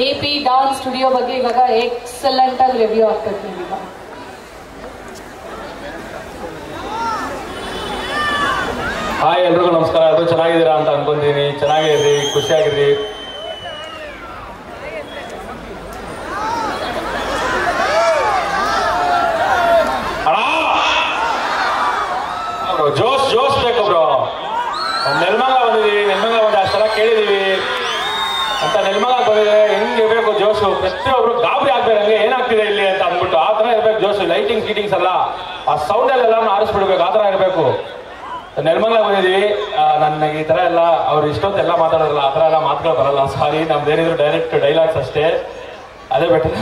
AP dance studio ಬಗ್ಗೆ ಇವಾಗ excellent ಆಗಿ ರಿವ್ಯೂ ಆಗ್ತದೆ ಈಗ. ಹಾಯ್, ಎಲ್ರಿಗೂ ನಮಸ್ಕಾರ. ಎಲ್ಲರೂ ಚೆನ್ನಾಗಿದ್ದೀರಾ ಅಂತ ಅನ್ಕೊಂತೀನಿ. ಚೆನ್ನಾಗಿರ್ರಿ, ಖುಷಿಯಾಗಿರ್ರಿ. ಜೋಶ್ ಜೋಶ್ ಬೇಕು ಬ್ರೋ. ನೆಲ್ಮಂಗ ಬಂದಿದ್ದೀವಿ, ನೆಲ್ಮಂಗ ಬಂದು ಅಷ್ಟೆಲ್ಲ ಕೇಳಿದೀವಿ ಅಂತ ನೆಲ್ಮಂಗ ಬಂದಿದೆ. ಹೆಂಗಿರ್ಬೇಕು ಜೋಶು? ಪ್ರತಿಯೊಬ್ರು ಗಾಬರಿ ಆಗ್ಬೇಕು, ಹಂಗೆ ಏನಾಗ್ತಿದೆ ಇಲ್ಲಿ ಅಂತ ಅಂದ್ಬಿಟ್ಟು ಆ ಥರ ಇರ್ಬೇಕು ಜೋಶು. ಲೈಟಿಂಗ್ ಗೀಟಿಂಗ್ಸ್ ಎಲ್ಲ ಆ ಸೌಂಡಲ್ಲೆಲ್ಲ ಆರಿಸ್ಬಿಡ್ಬೇಕು, ಆ ಥರ ಇರಬೇಕು. ನೆಲ್ಮಂಗ ಬಂದಿದ್ದೀವಿ. ನನಗೆ ಈ ಥರ ಎಲ್ಲ ಅವ್ರು ಇಷ್ಟೊತ್ತೆಲ್ಲ ಮಾತಾಡೋರಲ್ಲ, ಆ ಥರ ಎಲ್ಲ ಮಾತುಗಳು ಬರಲ್ಲ. ಸಾರಿ, ನಮ್ದೇನಿದ್ರು ಡೈರೆಕ್ಟ್ ಡೈಲಾಗ್ಸ್ ಅಷ್ಟೇ. ಅದೇ ಬೆಟರ್.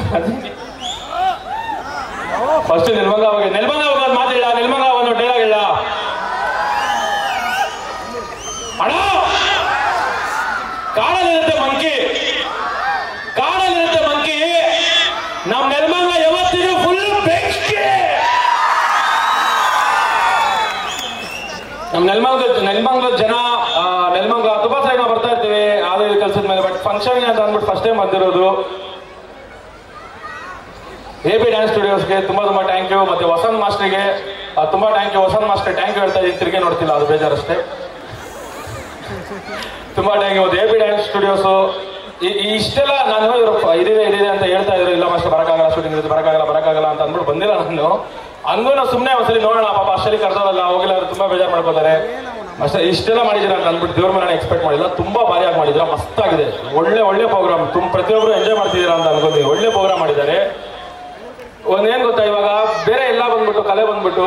ಫಸ್ಟ್ ನೆಲ್ಮಂಗ ಹೋಗಿ ಒಂದು ಮಾತಿಲ್ಲ, ನೆಲ್ಮಂಗ ಒಂದು ಡೈಲಾಗ್ ಇಲ್ಲ. ಅಣ್ಣ, ಕಾಡಲ್ಲಿರುತ್ತೆ ಮಂಕಿ, ಕಾಡಲ್ಲಿರುತ್ತೆ ಮಂಕಿ. ನಮ್ ನೆಲ್ಮಂಗ ಯಾವತ್ತಿಗೂ ಫುಲ್ ಬೆಂಕಿ. ನಮ್ ನೆಲ್ಮಂಗದ ಜನ ನೆಲ್ಮಂಗ ತುಂಬಾ ಸರಿ ನಾವು ಬರ್ತಾ ಇರ್ತೀವಿ ಆದ್ರೆ ಕೆಲಸದ ಮೇಲೆ. ಬಟ್ ಫಂಕ್ಷನ್ ಅಂತ ಅಂದ್ಬಿಟ್ಟು ಫಸ್ಟ್ ಟೈಮ್ ಬಂದಿರೋದು. AP ಡ್ಯಾನ್ಸ್ ಸ್ಟುಡಿಯೋಸ್ಗೆ ತುಂಬಾ ಥ್ಯಾಂಕ್ ಯು. ಮತ್ತೆ ವಸಂತ್ ಮಾಸ್ಟರ್ಗೆ ತುಂಬಾ thank you. Vasant master thank you ಹೇಳ್ತಾ ಇದ್ದೀನಿ, ತಿರುಗಿ ನೋಡ್ತಿಲ್ಲ, ಅದು ಬೇಜಾರಷ್ಟೇ. ತುಂಬಾ thank you. AP dance studios ಇಷ್ಟೆಲ್ಲ ನಾನು ಇವರು ಇದಿದೆ ಅಂತ ಹೇಳ್ತಾ ಇದ್ರು. ಇಲ್ಲ ಮಾಸ್ಟರ್ ಬರಕ್ಕಾಗಲ್ಲ, ಶೂಟಿಂಗ್ ಇರುತ್ತೆ, ಬರಕ್ಕಾಗಲ್ಲ ಅಂತ ಅಂದ್ಬಿಟ್ಟು ಬಂದಿಲ್ಲ ನಾನು. ಹಂಗೂ ನಾವು ಸುಮ್ಮನೆ ಒಂದ್ಸಲಿ ನೋಡೋಣ, ಪಾಪ ಅಷ್ಟಲ್ಲಿ ಕರ್ದೋಲ್ಲ, ಹೋಗಿಲ್ಲ, ತುಂಬಾ ಬೇಜಾರು ಮಾಡ್ಕೋತಾರೆ. ಅಷ್ಟೇ ಇಷ್ಟೆಲ್ಲ ಮಾಡಿದ್ದೀರಾ ಅಂತ ಅಂದ್ಬಿಟ್ಟು ದೇವ್ರ ಮೇಲೆ ಎಕ್ಸ್ಪೆಕ್ಟ್ ಮಾಡಿಲ್ಲ. ತುಂಬಾ ಭಾರಿಯಾಗಿ ಮಾಡಿದ್ದೀರಾ, ಮಸ್ತಾಗಿದೆ. ಒಳ್ಳೆ ಪ್ರೋಗ್ರಾಮ್. ಪ್ರತಿಯೊಬ್ಬರು ಎಂಜಾಯ್ ಮಾಡ್ತಿದ್ದೀರಾ ಅಂತ ಅನ್ಕೋತೀವಿ. ಒಳ್ಳೆ ಪ್ರೋಗ್ರಾಮ್ ಮಾಡಿದ್ದಾರೆ. ಒಂದೇನ್ ಗೊತ್ತಾ, ಇವಾಗ ಬೇರೆ ಎಲ್ಲ ಬಂದ್ಬಿಟ್ಟು ಕಲೆ ಬಂದ್ಬಿಟ್ಟು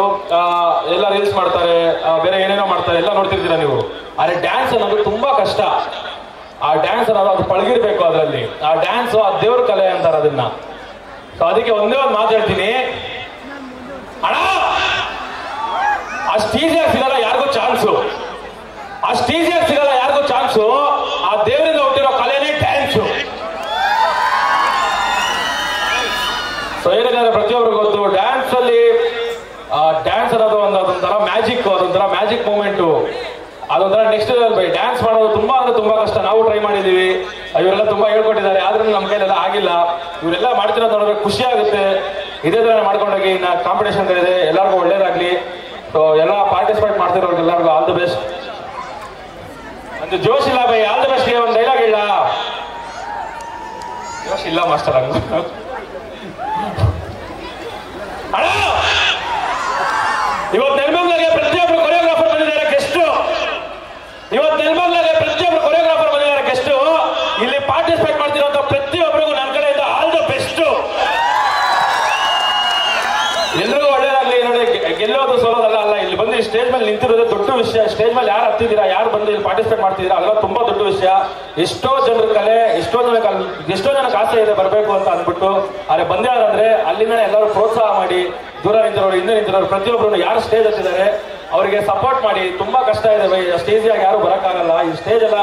ಎಲ್ಲ ರೀಲ್ಸ್ ಮಾಡ್ತಾರೆ, ಬೇರೆ ಏನೇನೋ ಮಾಡ್ತಾರೆ, ಎಲ್ಲ ನೋಡ್ತಿರ್ತೀರಾ ನೀವು. ಆದ್ರೆ ಡ್ಯಾನ್ಸ್ ಅನ್ನೋದು ತುಂಬಾ ಕಷ್ಟ. ಆ ಡ್ಯಾನ್ಸ್ ಅನ್ನೋದು ಅದು ಪಳಗಿರ್ಬೇಕು. ಅದರಲ್ಲಿ ಆ ಡ್ಯಾನ್ಸ್ ಆ ದೇವ್ರ ಕಲೆ ಅಂತಾರೆ ಅದನ್ನ. ಸೊ ಅದಕ್ಕೆ ಒಂದೇ ಒಂದು ಮಾತು ಹೇಳ್ತೀನಿ, ಅಣ್ಣ, ಅಷ್ಟು ಈಸಿಯಾಗಿ ಸಿಗಲ್ಲ ಯಾರಿಗೂ ಚಾನ್ಸು. ಅಷ್ಟು ಈಸಿಯಾಗಿ ಸಿಗಲ್ಲ ಯಾರಿಗೂ ಚಾನ್ಸು. ಆ ದೇವರಿಂದ ಹುಟ್ಟಿರೋ ಕಲೆನೇ ಡ್ಯಾನ್ಸು. ಸೊ ಏನಿದೆ ಪ್ರತಿಯೊಬ್ಬರಿಗೂ ಗೊತ್ತು, ಡ್ಯಾನ್ಸ್ ಅಲ್ಲಿ ಡ್ಯಾನ್ಸ್ ಅನ್ನೋದು ಅದೊಂಥರ ಮ್ಯಾಜಿಕ್ ಮೂಮೆಂಟು. ಅದೊಂಥರ ನೆಕ್ಸ್ಟ್ ಲೆವೆಲ್. ಬೈ ಡ್ಯಾನ್ಸ್ ಮಾಡೋದು ತುಂಬಾ ಕಷ್ಟ. ನಾವು ಟ್ರೈ ಮಾಡಿದೀವಿ, ಇವರೆಲ್ಲ ತುಂಬಾ ಹೇಳ್ಕೊಟ್ಟಿದ್ದಾರೆ, ಆದ್ರೂ ನಮ್ಮ ಕೈಲೆಲ್ಲ ಆಗಿಲ್ಲ. ಇವರೆಲ್ಲ ಮಾಡ್ತಿರೋದು ನೋಡಿದ್ರೆ ಖುಷಿ ಆಗುತ್ತೆ. ಇದೇ ತರ ಮಾಡ್ಕೊಂಡೋಗಿ ಇನ್ನ ಕಾಂಪಿಟೇಷನ್ ಇದೆ. ಎಲ್ಲರಿಗೂ ಒಳ್ಳೇದಾಗ್ಲಿ. ಸೊ ಎಲ್ಲ ಪಾರ್ಟಿಸಿಪೇಟ್ ಮಾಡ್ತಿರೋರ್ಗೆ ಎಲ್ಲರಿಗೂ ಆಲ್ ದಿ ಬೆಸ್ಟ್. ಒಂದು ಜೋಶ್ ಇಲ್ಲ ಬೈ, ಆಲ್ ದಿ ಬೆಸ್ಟ್. ಒಂದು ಡೈಲಾಗ್ ಇಲ್ಲ, ಜೋಶ್ ಇಲ್ಲ ಮಾಸ್ಟರ್. ಹಂಗ ಅಣ್ಣ, ಇವತ್ತು ನೆಲ್ಮಂಗಲಿಗೆ ಪ್ರತಿಯೊಬ್ಬರು ಕೊರಿಯೋಗ್ರಾಫರ್ ಬಂದಿದ್ದಾರೆ ಗೆಸ್ಟ್. ಇವತ್ತು ನೆಲ್ಮಂಗಲಿಗೆ ಪ್ರತಿಯೊಬ್ಬರು ಕೊರಿಯೋಗ್ರಾಫರ್ ಬಂದಿದ್ದಾರೆ ಗೆಸ್ಟ್. ಇಲ್ಲಿ ಪಾರ್ಟಿಸಿಪೇಟ್ ಮಾಡ್ತಿರೋಂಥ ಪ್ರತಿಯೊಬ್ಬರಿಗೂ ನನ್ನ ಕಡೆಯಿಂದ ಆಲ್ ದ ಬೆಸ್ಟ್. ಎಲ್ರಿಗೂ ಒಳ್ಳೇದಾಗ್ಲಿ. ನೋಡಿ, ಗೆಲ್ಲೋದು ಸೋಲೋದಲ್ಲ ಅಲ್ಲ. ಇಲ್ಲಿ ಬಂದು ಸ್ಟೇಜ್ ಮೇಲೆ ನಿಂತಿರೋದೇ ದೊಡ್ಡ ವಿಷಯ. ಸ್ಟೇಜ್ ಮೇಲೆ ಯಾರು ಹತ್ತಿದ್ದೀರಾ, ಯಾರು ಬಂದು ಇಲ್ಲಿ ಪಾರ್ಟಿಸಿಪೇಟ್ ಮಾಡ್ತಿದ್ದೀರಾ, ಅದೆಲ್ಲ ತುಂಬಾ ದೊಡ್ಡ ವಿಷಯ. ಎಷ್ಟೋ ಜನರ ಕಲೆ, ಎಷ್ಟೋ ಜನಕ್ಕೆ ಆಸೆ ಇದೆ ಬರಬೇಕು ಅಂತ ಅಂದ್ಬಿಟ್ಟು. ಆದ್ರೆ ಬಂದ್ಯಾರಂದ್ರೆ ಅಲ್ಲಿಂದನೇ ಎಲ್ಲರೂ ಪ್ರೋತ್ಸಾಹ ಮಾಡಿ, ದೂರ ನಿಂತಿರೋರು, ಹಿಂದೆ ನಿಂತಿರೋರು, ಪ್ರತಿಯೊಬ್ಬರು ಯಾರು ಸ್ಟೇಜ್ ಹತ್ತಿದ್ದಾರೆ ಅವರಿಗೆ ಸಪೋರ್ಟ್ ಮಾಡಿ. ತುಂಬಾ ಕಷ್ಟ ಇದೆ ಬೈ, ಸ್ಟೇಜಿಯಾಗಿ ಯಾರು ಬರೋಕ್ಕಾಗಲ್ಲ. ಈ ಸ್ಟೇಜ್ ಎಲ್ಲ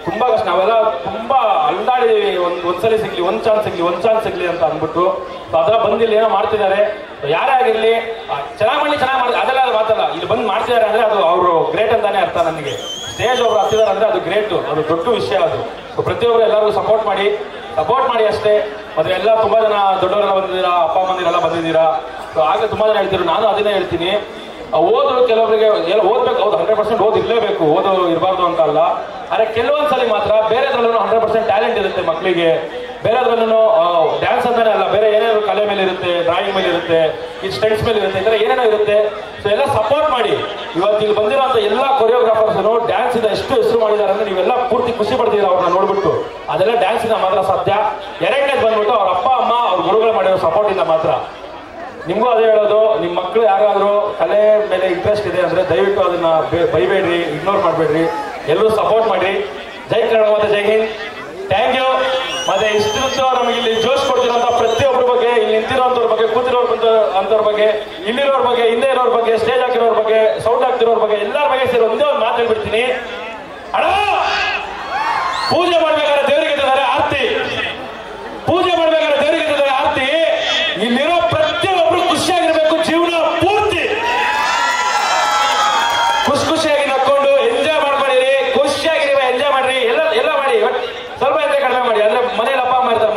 ತುಂಬಾ ಕಷ್ಟ. ನಾವೆಲ್ಲ ತುಂಬಾ ಅಲ್ದಾಡಿದೀವಿ, ಒಂದ್ಸಲಿ ಸಿಗ್ಲಿ, ಒಂದ್ ಚಾನ್ಸ್ ಸಿಗ್ಲಿ ಅಂತ ಅಂದ್ಬಿಟ್ಟು. ಅದರ ಬಂದಿಲ್ಲಿ ಏನೋ ಮಾಡ್ತಿದ್ದಾರೆ. ಯಾರೇ ಆಗಿರ್ಲಿ, ಚೆನ್ನಾಗಿ ಮಾಡಿ ಅದೆಲ್ಲ ಮಾತಲ್ಲ. ಇಲ್ಲಿ ಬಂದು ಮಾಡ್ತಿದ್ದಾರೆ ಅಂದ್ರೆ ಅದು ಅವರು ಗ್ರೇಟ್ ಅಂತಾನೆ ಅರ್ಥ. ನನಗೆ ಸ್ಟೇಜ್ ಒಬ್ರು ಹತ್ತಿದ್ದಾರೆ ಅಂದ್ರೆ ಅದು ಗ್ರೇಟ್, ಅದು ದೊಡ್ಡ ವಿಷಯ ಅದು. ಪ್ರತಿಯೊಬ್ಬರು ಎಲ್ಲರಿಗೂ ಸಪೋರ್ಟ್ ಮಾಡಿ ಅಷ್ಟೇ. ಮತ್ತೆ ಎಲ್ಲ ತುಂಬಾ ಜನ ದೊಡ್ಡವರೆಲ್ಲ ಬಂದಿದ್ದೀರಾ, ಅಪ್ಪ ಅಮ್ಮಂದಿರೆಲ್ಲ ಬಂದಿದ್ದೀರಾ. ಸೊ ಹಾಗೆ ತುಂಬಾ ಜನ ಹೇಳ್ತಿದ್ರು, ನಾನು ಅದನ್ನೇ ಹೇಳ್ತೀನಿ. ಓದು ಕೆಲವರಿಗೆ ಓದ್ಬೇಕು, ಹೌದು 100% ಓದಿರ್ಲೇಬೇಕು, ಓದು ಇರಬಾರ್ದು ಅಂತ ಅಲ್ಲ. ಆದ್ರೆ ಕೆಲವೊಂದ್ಸಲಿ ಮಾತ್ರ ಬೇರೆದ್ರಲ್ಲೂ 100% ಟ್ಯಾಲೆಂಟ್ ಇರುತ್ತೆ ಮಕ್ಕಳಿಗೆ. ಬೇರೆದ್ರಲ್ಲೂ ಡ್ಯಾನ್ಸ್ ಅಂತಾನೆ ಅಲ್ಲ, ಬೇರೆ ಏನೇನೋ ಕಲೆ ಮೇಲೆ ಇರುತ್ತೆ, ಡ್ರಾಯಿಂಗ್ ಮೇಲೆ ಇರುತ್ತೆ, ಈ ಸ್ಟೆಂಟ್ಸ್ ಮೇಲೆ ಇರುತ್ತೆ, ಈ ತರ ಏನೇನೋ ಇರುತ್ತೆ. ಸೊ ಎಲ್ಲ ಸಪೋರ್ಟ್ ಮಾಡಿ. ಇವತ್ತು ಇಲ್ಲಿ ಬಂದಿರೋಂಥ ಎಲ್ಲ ಕೊರಿಯೋಗ್ರಾಫರ್ಸ್ ಡ್ಯಾನ್ಸ್ ಇಂದ ಎಷ್ಟು ಹೆಸರು ಮಾಡಿದ್ದಾರೆ ಅಂದ್ರೆ ನೀವೆಲ್ಲ ಪೂರ್ತಿ ಖುಷಿ ಪಡ್ತೀರಾ ಅವ್ರನ್ನ ನೋಡ್ಬಿಟ್ಟು. ಅದೆಲ್ಲ ಡ್ಯಾನ್ಸ್ ಇಂದ ಮಾತ್ರ ಸಾಧ್ಯ. ಎರಡನೇದು ಬಂದ್ಬಿಟ್ಟು ಅವ್ರ ಅಪ್ಪ ಅಮ್ಮ, ಅವ್ರ ಗುರುಗಳು ಮಾಡಿರೋ ಸಪೋರ್ಟ್ ಇಂದ ಮಾತ್ರ. ನಿಮ್ಗೂ ಅದೇ ಹೇಳೋದು, ನಿಮ್ಮ ಮಕ್ಕಳು ಯಾರಾದ್ರೂ ಕಲೆ ಮೇಲೆ ಇಂಟ್ರೆಸ್ಟ್ ಇದೆ ಅಂದ್ರೆ ದಯವಿಟ್ಟು ಅದನ್ನ ಬೈಬೇಡ್ರಿ, ಇಗ್ನೋರ್ ಮಾಡಬೇಡ್ರಿ, ಎಲ್ಲರೂ ಸಪೋರ್ಟ್ ಮಾಡಿ. ಜೈ ಕನ್ನಡ ಮತ್ತೆ ಜೈ ಹಿಂದ್. Thank you. ಮತ್ತೆ ಇಷ್ಟು ನಮಗೆ ಇಲ್ಲಿ ಜೋಶ್ ಕೊಡ್ತಿರೋಂಥ ಪ್ರತಿಯೊಬ್ಬರ ಬಗ್ಗೆ, ಇಲ್ಲಿ ನಿಂತಿರೋಂಥವ್ರ ಬಗ್ಗೆ, ಕೂತಿರೋರ್ ಅಂತವ್ರ ಬಗ್ಗೆ, ಇಲ್ಲಿರೋರ್ ಬಗ್ಗೆ, ಹಿಂದೆ ಇರೋರ್ ಬಗ್ಗೆ, ಸ್ಟೇಜ್ ಹಾಕಿರೋರ್ ಬಗ್ಗೆ, ಸೌಂಡ್ ಹಾಕ್ತಿರೋರ್ ಬಗ್ಗೆ, ಎಲ್ಲರ ಬಗ್ಗೆ ಸೇರಿ ಒಂದೇ ಒಂದು ಮಾತು ಹೇಳ್ಬಿಡ್ತೀನಿ. ಅಣ್ಣ, ಪೂಜೆ ಮಾಡ್ಬೇಕಾದ್ರೆ ದೇವರಿಗೆ ಇದ್ದಾರೆ ಆರ್ತಿ. ಇಲ್ಲಿರೋ ಪ್ರತಿಯೊಬ್ಬರು ಖುಷಿಯಾಗಿರ್ಬೇಕು ಜೀವನ ಪೂರ್ತಿ. ಖುಷಿಯಾಗಿ ನಕ್ಕೊಂಡು ಎಂಜಾಯ್ ಮಾಡ್ಕೊಂಡಿರಿ, ಖುಷಿಯಾಗಿರಿ, ಎಂಜಾಯ್ ಮಾಡ್ರಿ, ಎಲ್ಲ ಮಾಡಿ. ಸ್ವಲ್ಪ ಎಂಜಾಯ್ ಕಡಿಮೆ ಮಾಡಿ. ಅಂದ್ರೆ ಮನೇಲಿ ಅಪ್ಪ ಅಮ್ಮ ಇರ್ತಾರೆ,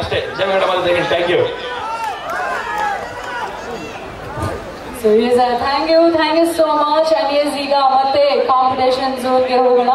ಅಷ್ಟೇ. ಜೈ madam, thank you. So yes, thank you so much. And yes, ಈಗ ಮತ್ತೆ ಕಾಂಪಿಟೇಷನ್ ಝೋನ್ಗೆ ಹೋಗೋಣ.